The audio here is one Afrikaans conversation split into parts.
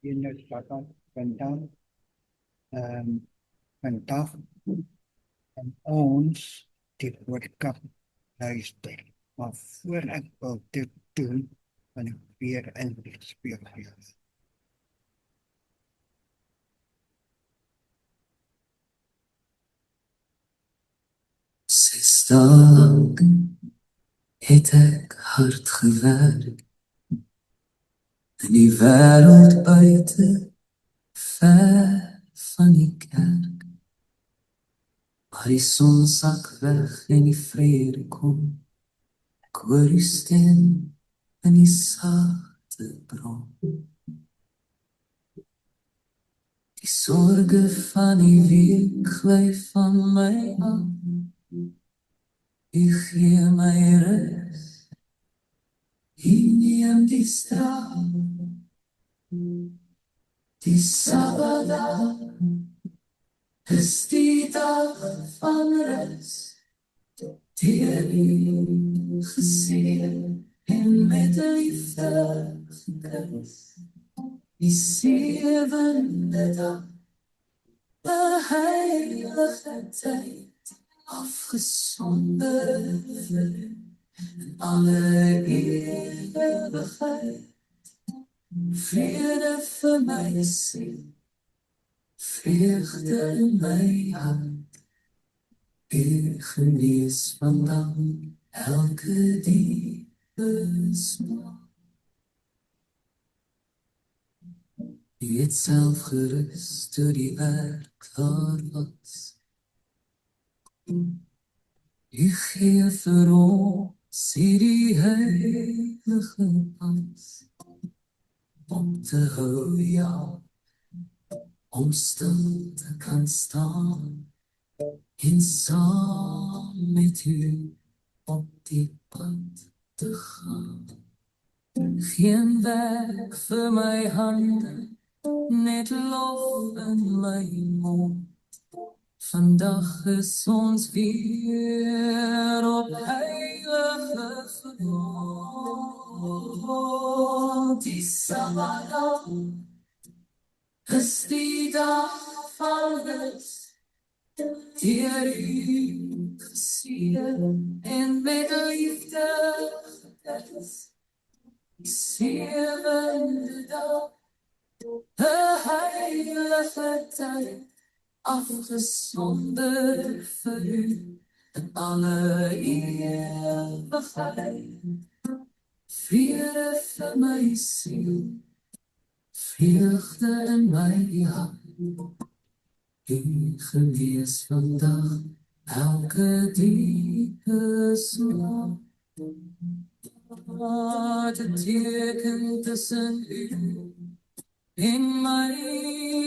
in het vakant ehm vandag en ons die boodskap luister. Maar voor ek wil dit doen, wil ek weer in die speel gee. Sesdag het ek hard gewerk in die wêreld buite, ver van die kerk. Maar die son sak weg en die vrede kom. Ek hoor die stem in die sagte bron. Die sorge van die week gly van my af. U gee my rus, U neem die straf. Die Sabbatdag is die dag van rus, deur U geseën en met liefde gekus. Die sewende dag, 'n heilige tyd, afgesonder in alle ewigheid. Vrede vir my siel, vreugde in my hart. U genees vandag elke diepe smaak. U het self gerus toe die werk daar was. U gee vir ons hierdie heilige pas, om te hou, ja, om stil te kan staan en saam met U op die pad te gaan. Geen werk vir my hande, net lof in my mond. Vandag is ons weer op heilige grond. Die Sabbatdag is die dag van rus, deur U geseën en met liefde gekus. Die sewende dag, 'n heilige tyd, afgesonder vir U in alle ewigheid. Vrede vir my siel, vreugde in my hart. U genees vandag elke diepe smaak. Wat 'n teken tussen U en my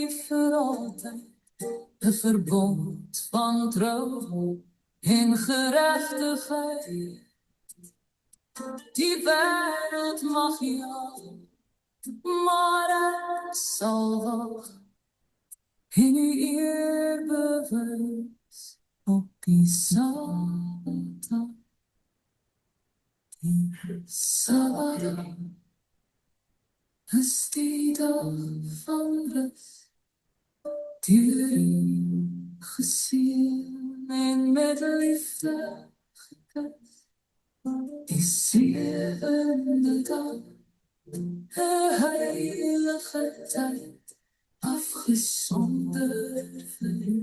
vir altyd. 'n verbond van trou en geregtigheid. Die wêreld mag jaag, maar ek sal wag en U eer bewys op die Sabbatdag. Die Sabbatdag is die dag van rus, deur U geseën en met liefde gekus. Die sewende dag, 'n heilige tyd, afgesonder vir U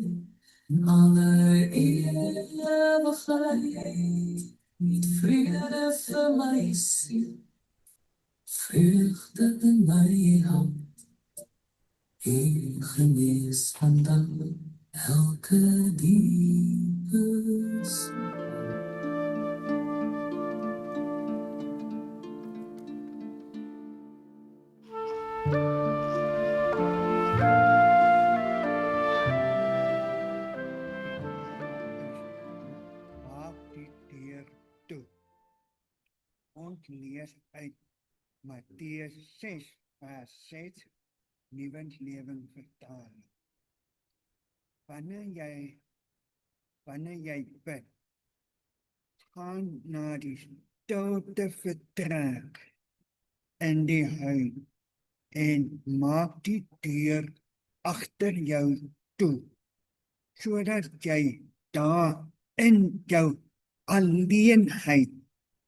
in alle ewigheid. Vrede vir my siel, vreugde in my hart. U genees vandag elke diepe smaak. Maak die deur toe. Ons lees uit Matteus 6 vers 6, Nuwe Lewing Vertaling. Wanneer jy bid, gaan na die stilte vertrek in die huis en maak die deur agter jou toe, sodat jy daar in jou alleenheid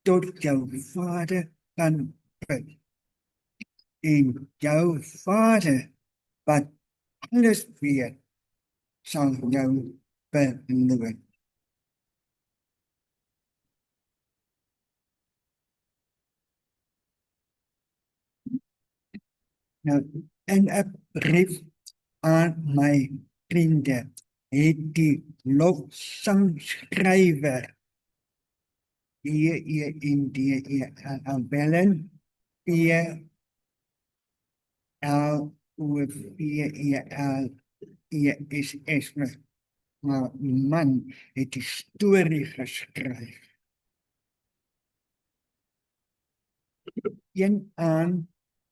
tot jou Vader kan bid. En jou Vader, wat alles weet, sal jou beloon. Nou, in 'n brief aan my vriende het die lofsangskrywer Bellen Belless, maar man het die storie geskryf. Een aan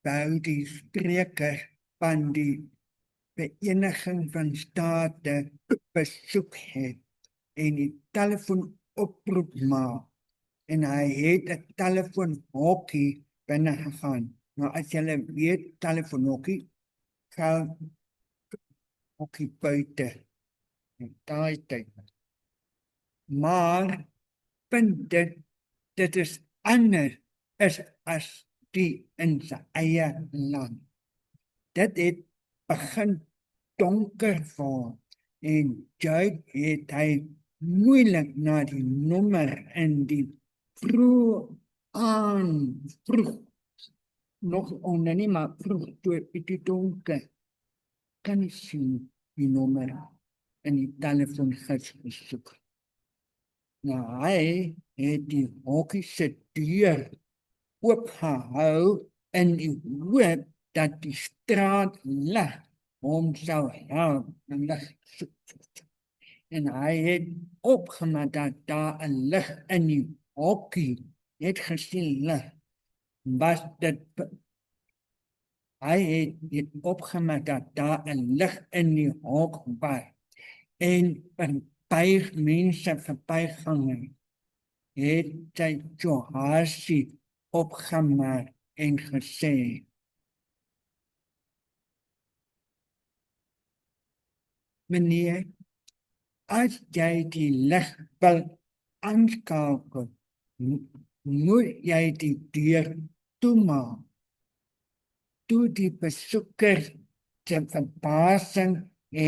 wou die spreker van die Vereniging van State besoek het en die telefoon oproep maak. En hy het 'n telefoonhokkie binne gegaan. Nou as julle weet, telefoonhokkie gaan hokkie buite in daai tyd. Maar vind dit is anders as die in sy eie land. Dit het begin donker word en Jude het hy moeilik na die nommer in die vroeg, nog onder nie, maar vroeg toe die donker, kan jy sien die nommer in die telefoongids gesoek. Nou, hy het die hokkie se deur oopgehou in die hoop dat die straatlig hom sou help en lig soek. En hy het opgemaak dat daar 'n lig in die hokkie het gesien lig. Was dit hy het opgemaak dat daar 'n lig in die hok was. En by mense verbyganger het sy Johasie opgemaak en gesê: "Meneer, as jy die lig wil aanskakel, moet jy die deur toemaak." Toe die besoeker se verbasing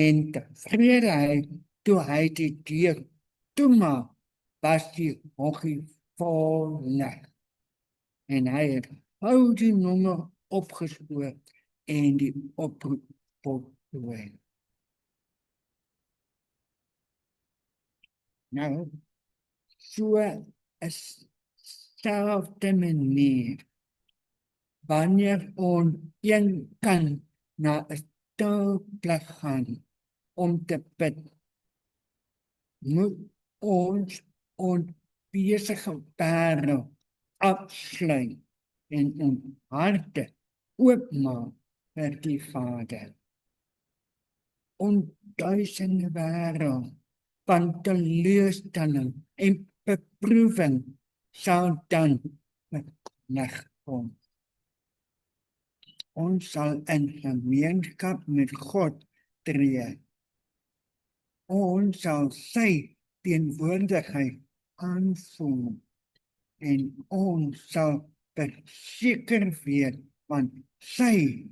en tevredenheid toe hy die deur toemaak, was die hokkie vol lig. En hy het gou die nommer opgespoor en die oproep voltooi. Nou, so is selfde manier wanneer ons een kan na 'n stilplek gaan om te bid, moet ons besige wêreld afsluit en ons harte oopmaak vir die Vader. Onduisende wêreld van teleurstelling en beproeving sal dan lig kom. Ons sal in gemeenskap met God tree. Ons sal sy teenwoordigheid aanvoel en ons sal verseker weet van sy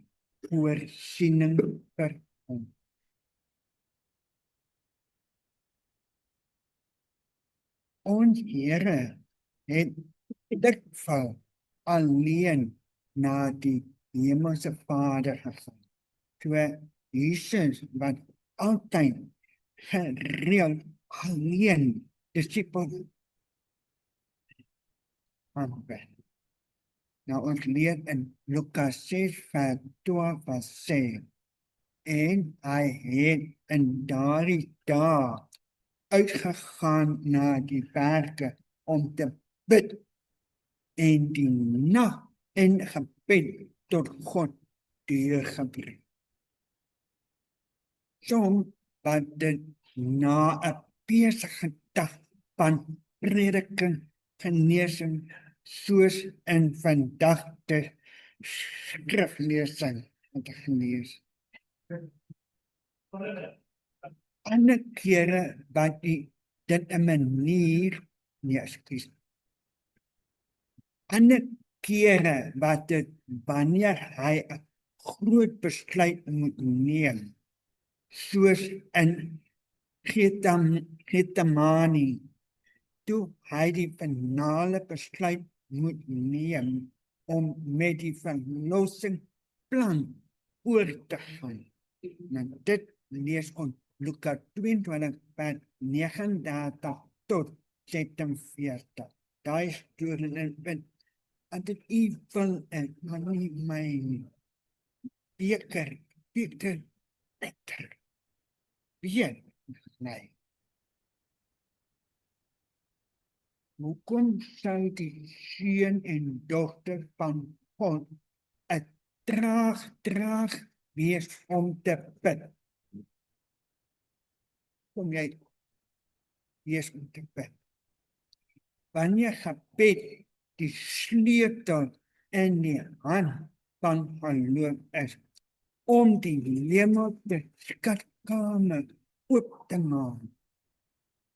voorsiening vir ons. Ons Here het dikwels alleen na die Hemelse Vader gegaan. So Jesus wat altyd gereeld alleen disippels aanbid. Nou ons leer in Lukas 6 vers 12 wat sê: "En hy het in daardie dae uitgegaan na die berge om te bid en die nag in gebed tot God deurgebring." Soms wat dit na 'n besige dag van prediking, genesing, soos in vandag te skriflesing, wat ek gelees. Ander kere wat dit 'n manier, nee, ekskuus. Ander kere wat dit wanneer hy 'n groot besluit moet neem, soos in Getsemane, toe hy die finale besluit moet neem om met die verlossingsplan oor te gaan. Nou dit lees ons Lukas 22 vers 39 tot 46. Daai storie en dit wil en maar nie my beker Peter nee. Hoekom sou die seun en dogter van God 'n traag wees om te bid? Kom jy wees om te bid? Wanneer gebed die sleutel in die hand van geloof is, om die hemelse skatkamer oop te maak,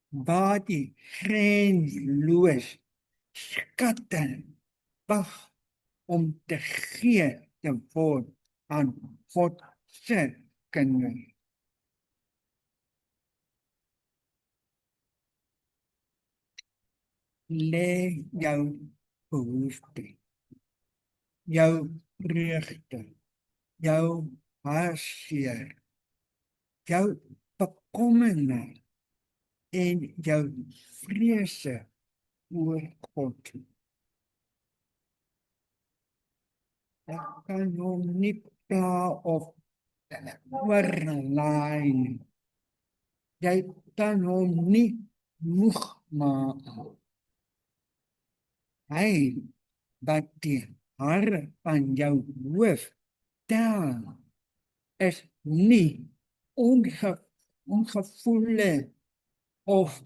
waar die grensloos skatte wag om te gee te word aan God se kinders. Lê jou behoefte, jou vreugde, jou hartseer, jou bekommernis en jou vrese oor God. Ek kan hom nie pla of oorlaai nie. Jy kan hom nie moeg maak. Hy wat die hare van jou hoof tel, is nie ongevoelig of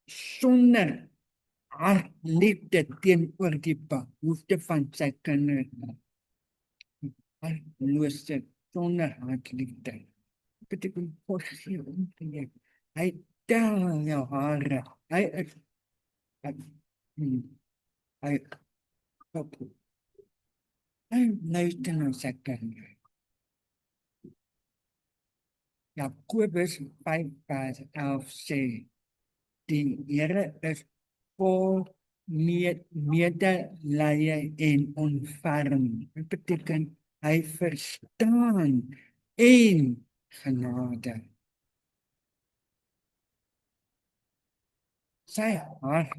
sonder hartliefde teenoor die behoefte van sy kinders. Hartlose sonder hartliefde. Beteken forgee om te jy. Hy tel jou hare. Hy is hy luister na sy kinders. Jakobus 5 vers 11 sê, die Here is vol medelee en ontferming. Dit beteken hy verstaan en genade. Sy hart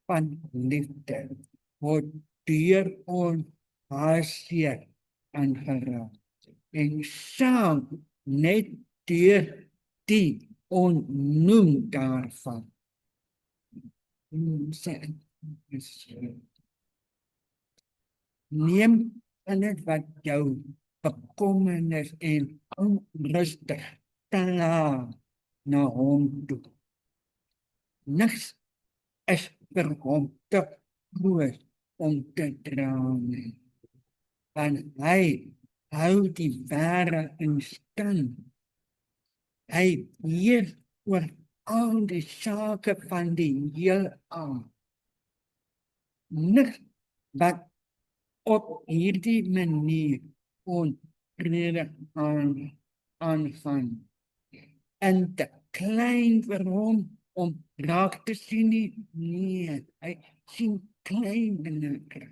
van liefde word deur ons hartseer aangeraak. En self net deur die onnoem daarvan. Neem alles wat jou bekommernis en onrustig kla na hom toe. Niks is vir hom te groot om te dra nie. Want hy hou die wêreld in stand. Hy heers oor al die sake van die heelal. Niks wat op hierdie manier onrede aangaan. En te klein vir hom om raak te sien nie. Nee, hy sien klein dinge.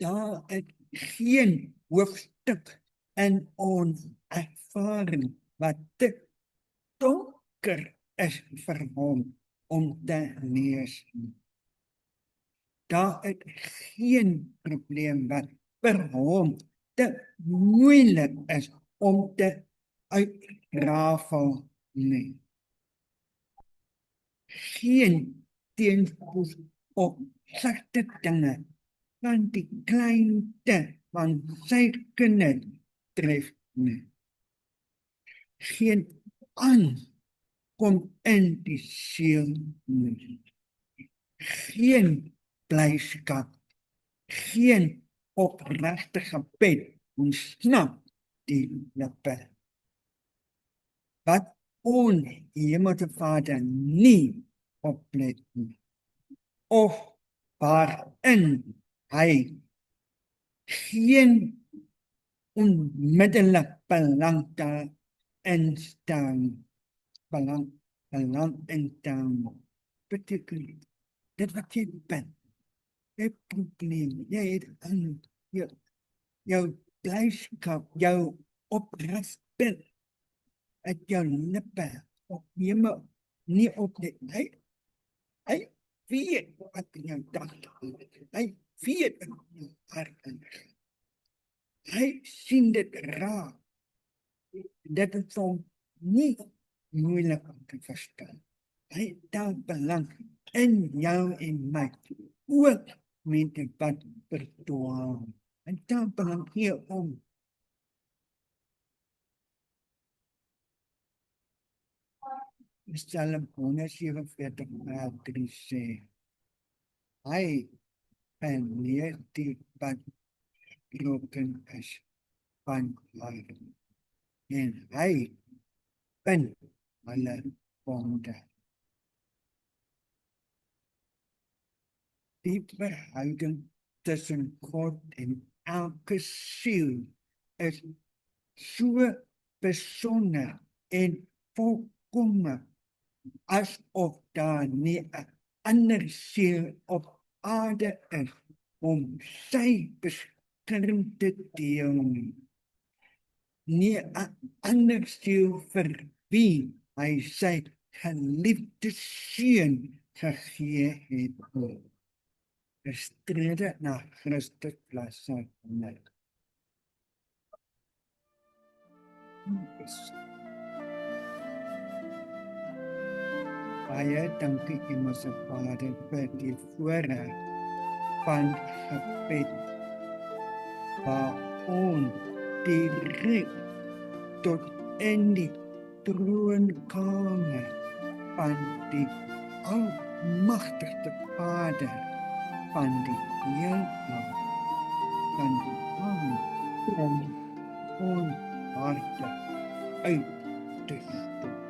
Daar is geen hoofstuk in ons ervaring wat te donker is vir hom om te lees. Daar is geen probleem wat vir hom te moeilik is om te uitrafel nie. Geen teenspoed op slegte dinge van die kleinste van sy kinders tref nie. Geen angst kom in die siel nie. Geen blyskap geen opregte gebed ontsnap die lippe. Wat Hemelse Vader nie oplet nie, of waarin hy geen onmiddellik belang instaan beteken dit wat jy bent, jy probleem, jy het jou blyskap, jou oprigting uit jou lippe opneem nie op dit. Hy weet wat in jou gedagte is. Hy weet wat in jou hart is. Hy sien dit raak. Dit is hom nie moeilik om te verstaan. Hy het daar belang in jou en my. Ook mense wat verdwaal. En daar belang hier om Psalm 147:3 sê, hy en leer die wat broken is van hart. En hy bind hulle bonde. Die verhouding tussen God en elke siel is so besonder en volkome asof daar nie 'n ander siel op aarde is om sy beskerming te deel nie. Nie 'n ander siel vir wie hy sy geliefde seun gegee het. Gestrede na Christus plaas net. Baie dankie Hemelse Vader vir die voorreg van gebed waar ons direk tot in die troonkamer van die almagtige Vader van die heelal kan kom ons harte uit te stort.